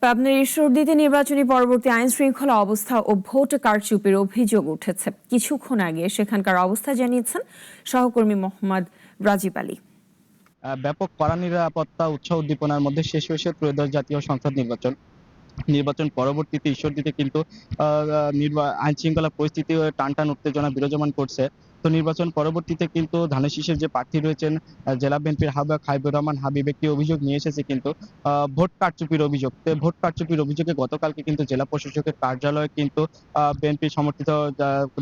পাবনার ঈশ্বরদীতে নির্বাচনী পরবর্তী আইন শৃঙ্খলা অবস্থা ও ভোট কারচুপির অভিযোগ উঠেছে। কিছুক্ষণ আগে সেখানকার অবস্থা জানিয়েছেন সহকর্মী মোহাম্মদ রাজীব আলী। ব্যাপক কড়া নিরাপত্তা উৎসাহ উদ্দীপনার মধ্যে শেষ হয়েছে ত্রয়োদশ জাতীয় সংসদ নির্বাচন পরবর্তীতে ঈশ্বরদীতে কিন্তু আইন শৃঙ্খলা পরিস্থিতি টানটান উত্তেজনা বিরাজমান করছে। তো নির্বাচন পরবর্তীতে কিন্তু ধানের শীষের যে প্রার্থী রয়েছেন জেলা বিএনপির আহ্বায়ক হাবিবুর রহমান হাবিব একটি অভিযোগ নিয়ে এসেছে কিন্তু ভোট কারচুপির অভিযোগ। তো ভোট কারচুপির অভিযোগে গতকালকে কিন্তু জেলা প্রশাসকের কার্যালয়ে কিন্তু বিএনপি সমর্থিত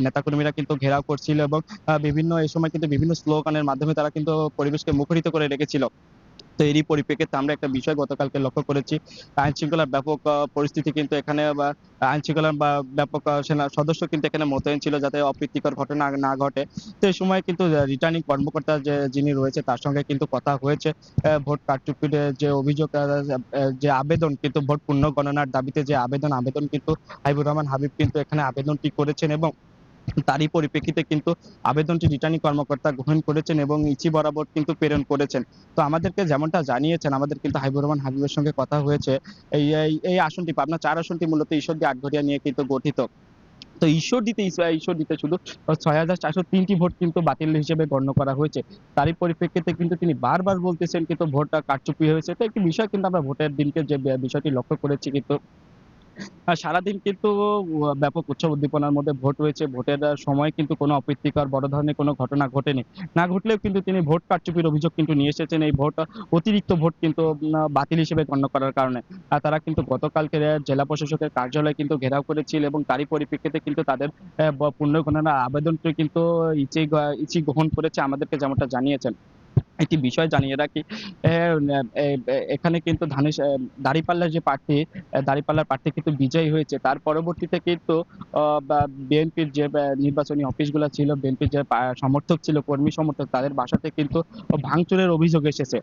নেতাকর্মীরা কিন্তু ঘেরাও করছিল এবং বিভিন্ন এই সময় কিন্তু বিভিন্ন স্লোগানের মাধ্যমে তারা কিন্তু পরিবেশকে মুখরিত করে রেখেছিল। তো এরই পরিপ্রেক্ষিতে আমরা একটা বিষয় গতকালকে লক্ষ্য করেছি। আইন শৃঙ্খলার ব্যাপক পরিস্থিতি কিন্তু এখানে আইন শৃঙ্খলার ব্যাপক সেনা সদস্য কিন্তু এখানে মোতায়েন ছিল যাতে অপ্রীতিকর ঘটনা না ঘটে। তো এই সময় কিন্তু রিটার্নিং কর্মকর্তা যিনি রয়েছে তার সঙ্গে কিন্তু কথা হয়েছে। ভোট কারচুপির যে অভিযোগ যে আবেদন কিন্তু ভোট পুনঃগণনার দাবিতে যে আবেদন কিন্তু হাবিবুর রহমান হাবিব কিন্তু এখানে আবেদনটি করেছেন এবং তারই পরিপ্রেক্ষিতে কিন্তু আবেদনটি রিটার্নিং কর্মকর্তা গ্রহণ করেছেন এবং ইসি বরাবর কিন্তু প্রেরণ করেছেন। তো আমাদেরকে যেমনটা জানিয়েছেন আমাদের কিন্তু হাবিবুর রহমান হাবিবের সঙ্গে কথা হয়েছে। এই আসনটি পাবনা ৪ আসনটি মূলত ঈশ্বরদী আটঘরিয়া নিয়ে কিন্তু গঠিত। তো ঈশ্বরদীতে শুধু ৬,৪০৩ টি ভোট কিন্তু বাতিল হিসেবে গণ্য করা হয়েছে। তারই পরিপ্রেক্ষিতে কিন্তু তিনি বারবার বলতেছেন কিন্তু ভোটটা কারচুপি হয়েছে। তো একটি বিষয় কিন্তু আমরা ভোটের দিনকে যে বিষয়টি লক্ষ্য করেছি কিন্তু সারাদিন কিন্তু ব্যাপক উৎসব উদ্দীপনার মধ্যে ভোট হয়েছে। ভোটের সময় কিন্তু কোনো অপ্রীতিকর বড় ধরনের কোনো ঘটনা ঘটেনি। না ঘটলেও কিন্তু তিনি ভোট কারচুপির অভিযোগ কিন্তু নিয়ে এসেছেন। এই অতিরিক্ত ভোট কিন্তু বাতিল হিসেবে গণ্য করার কারণে। তারা কিন্তু গতকালকে জেলা প্রশাসকের কার্যালয় কিন্তু ঘেরাও করেছিল এবং তারই পরিপ্রেক্ষিতে কিন্তু তাদের পুনর্গণনার আবেদনটি কিন্তু ইসি গ্রহণ করেছে আমাদেরকে যেমনটা জানিয়েছেন। একটি বিষয় জানিয়ে রাখি, এ এ এখানে কিন্তু দাঁড়িপাল্লার যে প্রার্থী, দাঁড়িপাল্লার প্রার্থী কিন্তু বিজয়ী হয়েছে। তার পরবর্তীতে কিন্তু বা বিএনপির যে নির্বাচনী অফিসগুলা ছিল, বিএনপির যে সমর্থক ছিল, কর্মী সমর্থক তাদের বাসাতে কিন্তু ভাঙচুরের অভিযোগ এসেছে।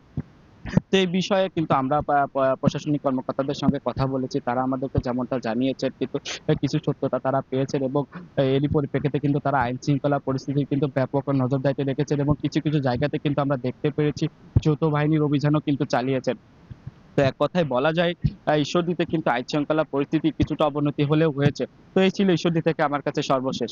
তো এই বিষয়ে কিন্তু আমরা পা পা প্রশাসনিক কর্মকর্তাদের সঙ্গে কথা বলেছি। তারা আমাদেরকে যেমনটা জানিয়েছেন কিন্তু কিছু সত্যতা তারা পেয়েছেন এবং এরই পরিপ্রেক্ষিতে কিন্তু তারা আইন শৃঙ্খলা পরিস্থিতির কিন্তু ব্যাপক নজরদারিতে রেখেছেন এবং কিছু জায়গাতে কিন্তু আমরা দেখতে পেরেছি যৌথ বাহিনীর অভিযানও কিন্তু চালিয়েছেন। তো এক কথায় বলা যায় ঈশ্বরদীতে কিন্তু আইন শৃঙ্খলা পরিস্থিতি কিছুটা অবনতি হলেও হয়েছে। তো এই ছিল ঈশ্বরদী থেকে আমার কাছে সর্বশেষ।